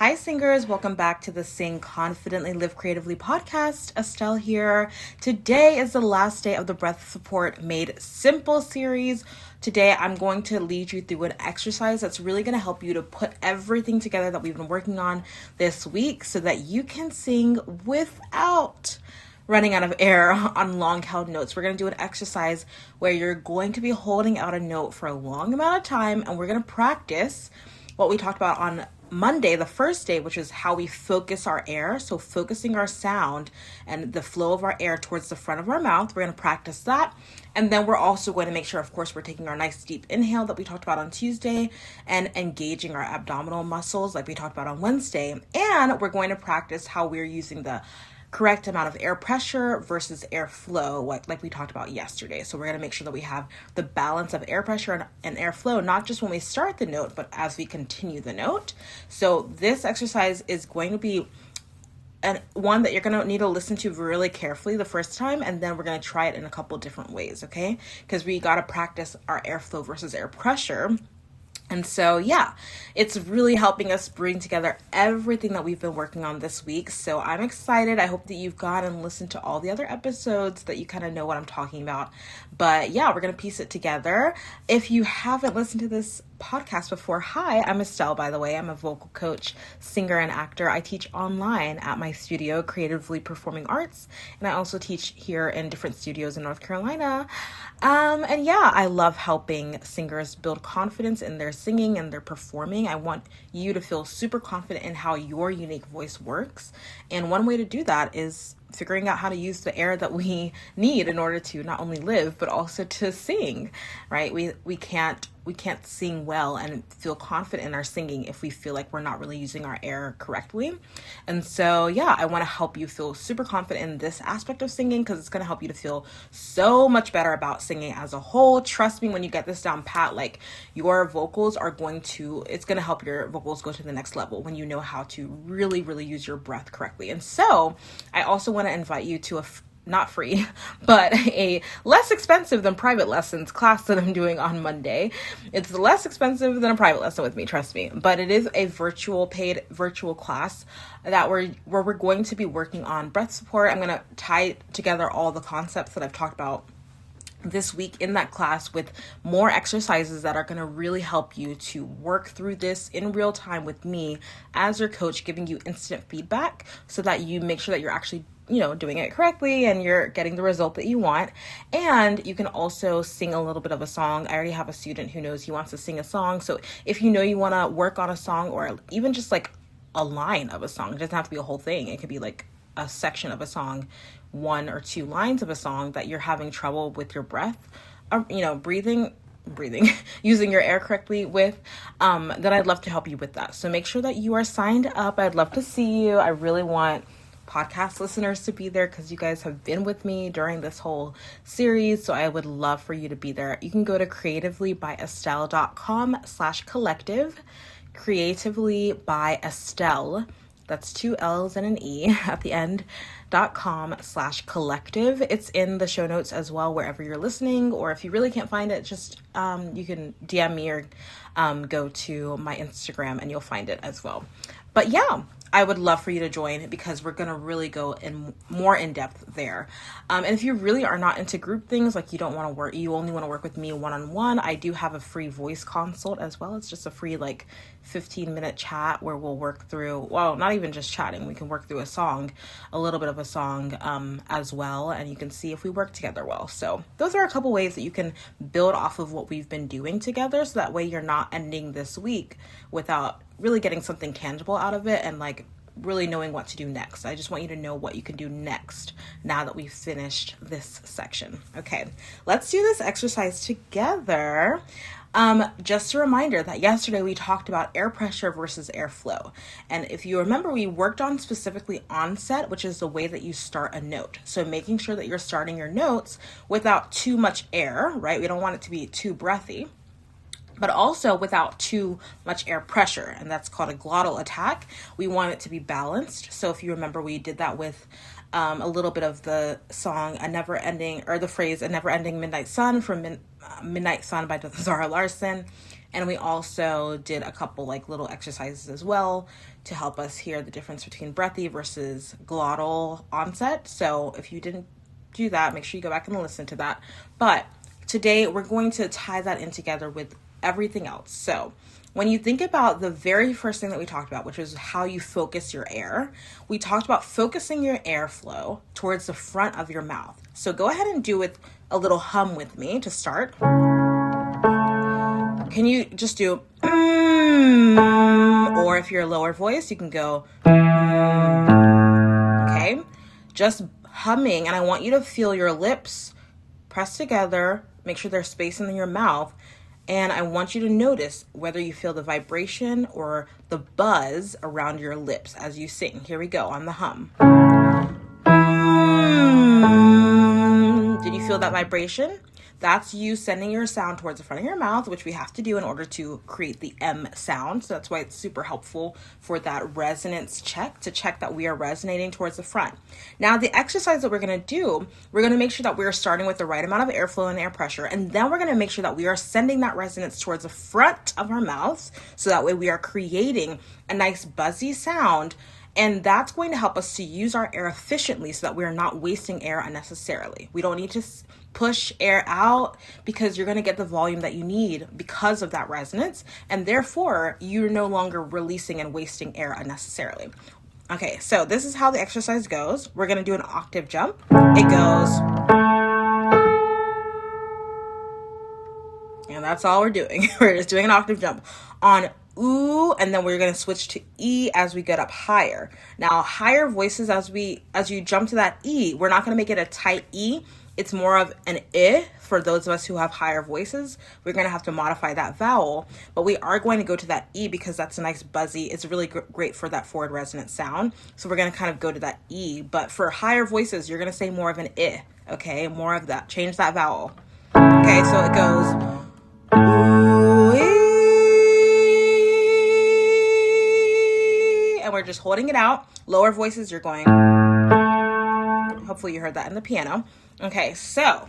Hi singers, welcome back to the Sing Confidently Live Creatively podcast. Estelle here. Today is the last day of the Breath Support Made Simple series. Today I'm going to lead you through an exercise that's really going to help you to put everything together that we've been working on this week so that you can sing without running out of air on long held notes. We're going to do an exercise where you're going to be holding out a note for a long amount of time, and we're going to practice what we talked about on Monday, the first day, which is how we focus our air. So focusing our sound and the flow of our air towards the front of our mouth. We're going to practice that. And then we're also going to make sure, of course, we're taking our nice deep inhale that we talked about on Tuesday and engaging our abdominal muscles like we talked about on Wednesday. And we're going to practice how we're using the correct amount of air pressure versus air flow, like we talked about yesterday. So we're going to make sure that we have the balance of air pressure and air flow, not just when we start the note, but as we continue the note. So this exercise is going to be one that you're going to need to listen to really carefully the first time, and then we're going to try it in a couple different ways, okay? Because we got to practice our airflow versus air pressure. And so, yeah, it's really helping us bring together everything that we've been working on this week. So I'm excited. I hope that you've gone and listened to all the other episodes, that you kind of know what I'm talking about. But yeah, we're going to piece it together. If you haven't listened to this podcast before, hi, I'm Estelle, by the way. I'm a vocal coach, singer, and actor. I teach online at my studio, Creatively Performing Arts, and I also teach here in different studios in North Carolina. And yeah, I love helping singers build confidence in their singing and their performing. I want you to feel super confident in how your unique voice works. And one way to do that is figuring out how to use the air that we need in order to not only live, but also to sing, right? We can't sing well and feel confident in our singing if we feel like we're not really using our air correctly. And so, yeah, I want to help you feel super confident in this aspect of singing because it's going to help you to feel so much better about singing as a whole. Trust me, when you get this down pat, like your vocals it's going to help your vocals go to the next level when you know how to really, really use your breath correctly. And so I also want to invite you to not free, but a less expensive than private lessons class that I'm doing on Monday. It's less expensive than a private lesson with me, trust me, but it is a paid virtual class where we're going to be working on breath support. I'm going to tie together all the concepts that I've talked about this week in that class with more exercises that are going to really help you to work through this in real time with me as your coach, giving you instant feedback so that you make sure that you're actually doing it correctly and you're getting the result that you want. And you can also sing a little bit of a song. I already have a student who knows he wants to sing a song. So if you want to work on a song or even just like a line of a song, it doesn't have to be a whole thing. It could be like a section of a song, 1 or 2 lines of a song that you're having trouble with your breath, breathing, using your air correctly with, then I'd love to help you with that. So make sure that you are signed up. I'd love to see you. I really want podcast listeners to be there because you guys have been with me during this whole series. So I would love for you to be there. You can go to creativelybyestelle.com/collective, Creatively by Estelle. That's 2 L's and an E at the end, .com/collective. It's in the show notes as well, wherever you're listening, or if you really can't find it, just you can DM me or go to my Instagram and you'll find it as well. But yeah, I would love for you to join because we're going to really go more in depth there. And if you really are not into group things, like you only want to work with me one-on-one, I do have a free voice consult as well. It's just a free 15-minute chat where we'll work through, well, not even just chatting. We can work through a little bit of a song as well. And you can see if we work together well. So those are a couple ways that you can build off of what we've been doing together. So that way you're not ending this week without really getting something tangible out of it and really knowing what to do next. I just want you to know what you can do next now that we've finished this section. Okay, let's do this exercise together. Just a reminder that yesterday we talked about air pressure versus airflow. And if you remember, we worked on specifically onset, which is the way that you start a note. So making sure that you're starting your notes without too much air, right? We don't want it to be too breathy, but also without too much air pressure. And that's called a glottal attack. We want it to be balanced. So if you remember, we did that with a little bit of the song, the phrase, A Never Ending Midnight Sun from Midnight Sun by Zara Larsson. And we also did a couple little exercises as well to help us hear the difference between breathy versus glottal onset. So if you didn't do that, make sure you go back and listen to that. But today we're going to tie that in together with everything else. So when you think about the very first thing that we talked about, which is how you focus your air, we talked about focusing your airflow towards the front of your mouth. So go ahead and do with a little hum with me to start. Can you just do or if you're a lower voice, you can go okay? Just humming, and I want you to feel your lips press together, make sure there's space in your mouth, and I want you to notice whether you feel the vibration or the buzz around your lips as you sing. Here we go on the hum. Did you feel that vibration? That's you sending your sound towards the front of your mouth, which we have to do in order to create the M sound. So that's why it's super helpful for that resonance check, to check that we are resonating towards the front. Now, the exercise that we're going to do, we're going to make sure that we're starting with the right amount of airflow and air pressure. And then we're going to make sure that we are sending that resonance towards the front of our mouths. So that way we are creating a nice buzzy sound. And that's going to help us to use our air efficiently so that we're not wasting air unnecessarily. We don't need to push air out because you're going to get the volume that you need because of that resonance. And therefore, you're no longer releasing and wasting air unnecessarily. Okay, so this is how the exercise goes. We're going to do an octave jump. It goes. And that's all we're doing. We're just doing an octave jump on ooh, and then we're going to switch to E as we get up higher. Now, higher voices as you jump to that E, we're not going to make it a tight E. It's more of an I for those of us who have higher voices. We're going to have to modify that vowel, but we are going to go to that E because that's a nice buzzy. It's really great for that forward resonant sound. So we're going to kind of go to that E, but for higher voices, you're going to say more of an I, okay? More of that. Change that vowel. Okay, so it goes ooh, and we're just holding it out. Lower voices, you're going. Hopefully you heard that in the piano. Okay, so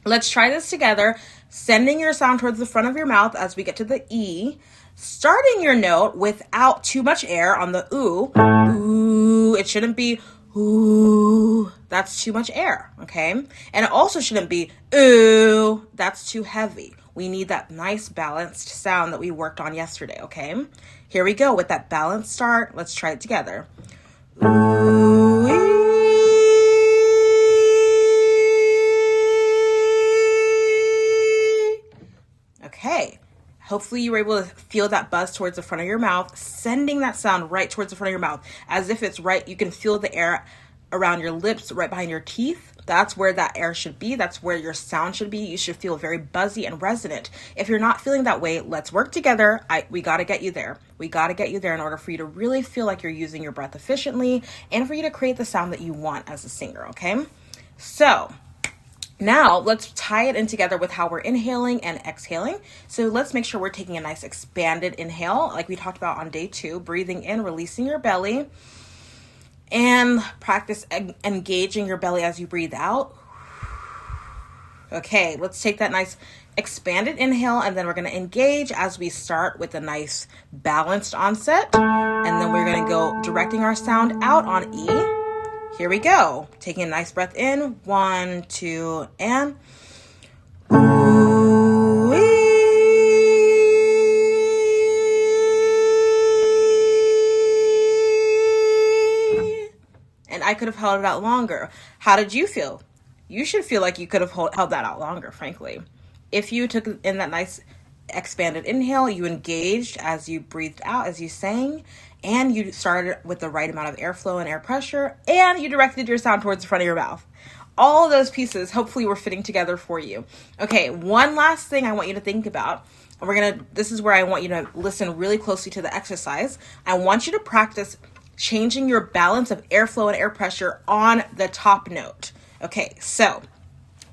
let's try this together. Sending your sound towards the front of your mouth as we get to the E. Starting your note without too much air on the ooh. Ooh, it shouldn't be ooh. That's too much air, okay? And it also shouldn't be ooh. That's too heavy. We need that nice balanced sound that we worked on yesterday, okay? Here we go with that balanced start. Let's try it together. Ooh. Okay. Hopefully you were able to feel that buzz towards the front of your mouth, sending that sound right towards the front of your mouth as if it's right. You can feel the air around your lips, right behind your teeth. That's where that air should be. That's where your sound should be. You should feel very buzzy and resonant. If you're not feeling that way, let's work together. We got to get you there. We got to get you there in order for you to really feel like you're using your breath efficiently and for you to create the sound that you want as a singer, okay? So now let's tie it in together with how we're inhaling and exhaling. So let's make sure we're taking a nice expanded inhale like we talked about on day 2, breathing in, releasing your belly. And practice engaging your belly as you breathe out. Okay, let's take that nice expanded inhale, and then we're going to engage as we start with a nice balanced onset. And then we're going to go directing our sound out on E. Here we go. Taking a nice breath in. 1, 2, and ooh-wee. And I could have held it out longer. How did you feel? You should feel like you could have held that out longer, frankly. If you took in that nice expanded inhale, you engaged as you breathed out, as you sang, and you started with the right amount of airflow and air pressure, and you directed your sound towards the front of your mouth. All of those pieces hopefully were fitting together for you. Okay, one last thing I want you to think about. This is where I want you to listen really closely to the exercise. I want you to practice changing your balance of airflow and air pressure on the top note. Okay, so,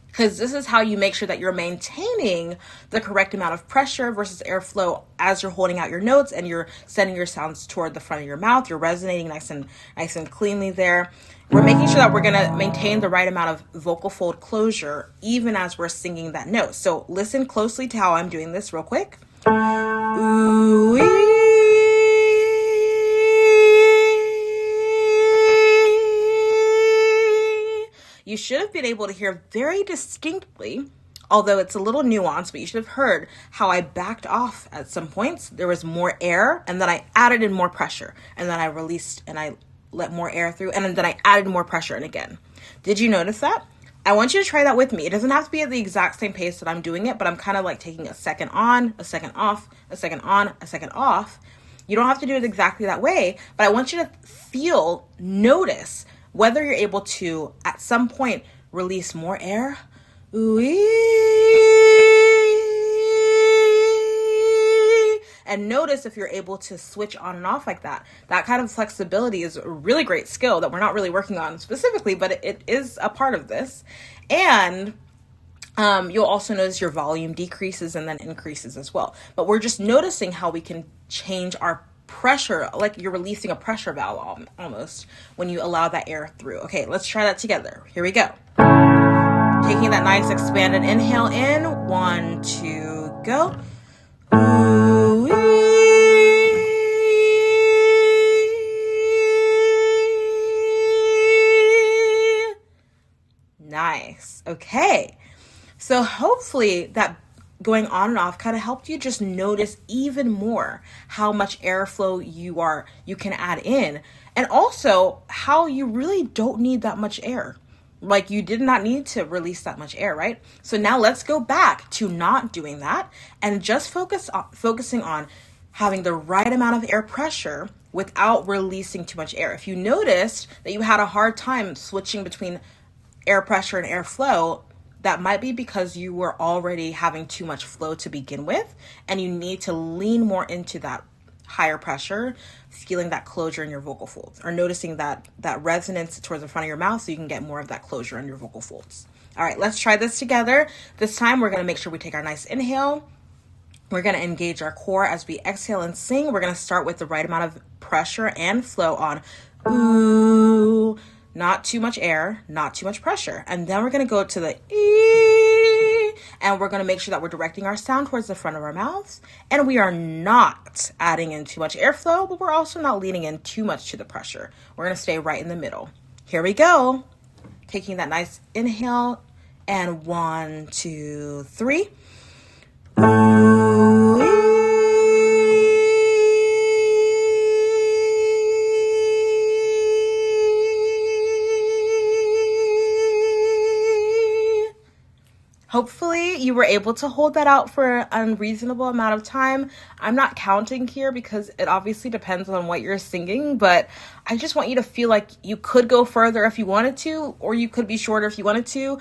because this is how you make sure that you're maintaining the correct amount of pressure versus airflow as you're holding out your notes and you're sending your sounds toward the front of your mouth. You're resonating nice and cleanly there. We're making sure that we're going to maintain the right amount of vocal fold closure even as we're singing that note. So listen closely to how I'm doing this real quick. Ooh-wee. you should have been able to hear very distinctly, although it's a little nuanced, but you should have heard how I backed off at some points. There was more air, and then I added in more pressure, and then I released and I let more air through, and then I added more pressure in again. Did you notice that? I want you to try that with me. It doesn't have to be at the exact same pace that I'm doing it, but I'm kind of like taking a second on, a second off, a second on, a second off. You don't have to do it exactly that way, but I want you to notice whether you're able to, at some point, release more air. And notice if you're able to switch on and off like that. That kind of flexibility is a really great skill that we're not really working on specifically, but it is a part of this. And you'll also notice your volume decreases and then increases as well. But we're just noticing how we can change our pressure, like you're releasing a pressure valve almost when you allow that air through. Okay, let's try that together. Here we go. Taking that nice expanded inhale in. 1, 2, go. Nice. Okay. So hopefully that going on and off kind of helped you just notice even more how much airflow you can add in, and also how you really don't need that much air. Like you did not need to release that much air, right? So now let's go back to not doing that and just focusing on having the right amount of air pressure without releasing too much air. If you noticed that you had a hard time switching between air pressure and air flow, that might be because you were already having too much flow to begin with, and you need to lean more into that higher pressure, feeling that closure in your vocal folds, or noticing that resonance towards the front of your mouth so you can get more of that closure in your vocal folds. All right, let's try this together. This time we're going to make sure we take our nice inhale. We're going to engage our core as we exhale and sing. We're going to start with the right amount of pressure and flow on ooh. Not too much air, not too much pressure. And then we're going to go to the ee, and we're going to make sure that we're directing our sound towards the front of our mouths. And we are not adding in too much airflow, but we're also not leaning in too much to the pressure. We're going to stay right in the middle. Here we go. Taking that nice inhale, and 1, 2, 3. Hopefully you were able to hold that out for an unreasonable amount of time. I'm not counting here because it obviously depends on what you're singing, but I just want you to feel like you could go further if you wanted to, or you could be shorter if you wanted to,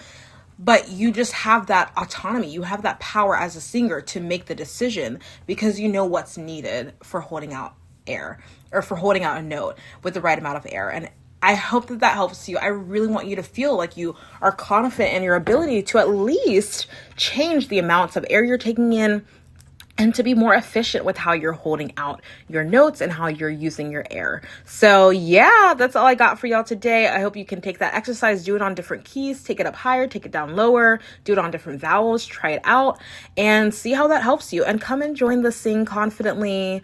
but you just have that autonomy. You have that power as a singer to make the decision because you know what's needed for holding out air, or for holding out a note with the right amount of air. And I hope that helps you. I really want you to feel like you are confident in your ability to at least change the amounts of air you're taking in and to be more efficient with how you're holding out your notes and how you're using your air. So yeah, that's all I got for y'all today. I hope you can take that exercise, do it on different keys, take it up higher, take it down lower, do it on different vowels, try it out and see how that helps you. And come and join the Sing Confidently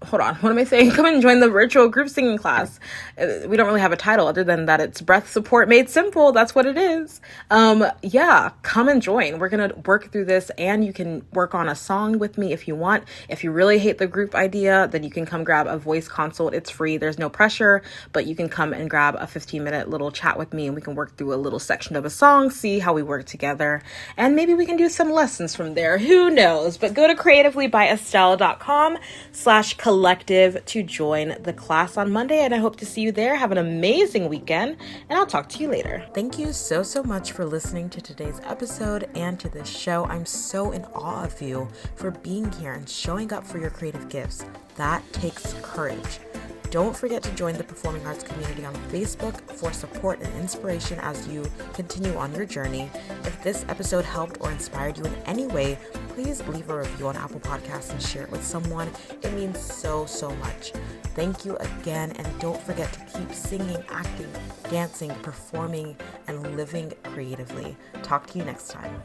hold on, what am I saying? Come and join the virtual group singing class. We don't really have a title other than that it's breath support made simple. That's what it is. Yeah, come and join. We're going to work through this, and you can work on a song with me if you want. If you really hate the group idea, then you can come grab a voice consult. It's free. There's no pressure, but you can come and grab a 15-minute little chat with me, and we can work through a little section of a song, see how we work together, and maybe we can do some lessons from there. Who knows? But go to creativelybyestelle.com/collective to join the class on Monday, and I hope to see you there. Have an amazing weekend, and I'll talk to you later. Thank you so much for listening to today's episode and to this show. I'm so in awe of you for being here and showing up for your creative gifts. That takes courage. Don't forget to join the Performing Arts community on Facebook for support and inspiration as you continue on your journey. If this episode helped or inspired you in any way, please leave a review on Apple Podcasts and share it with someone. It means so much. Thank you again, and don't forget to keep singing, acting, dancing, performing, and living creatively. Talk to you next time.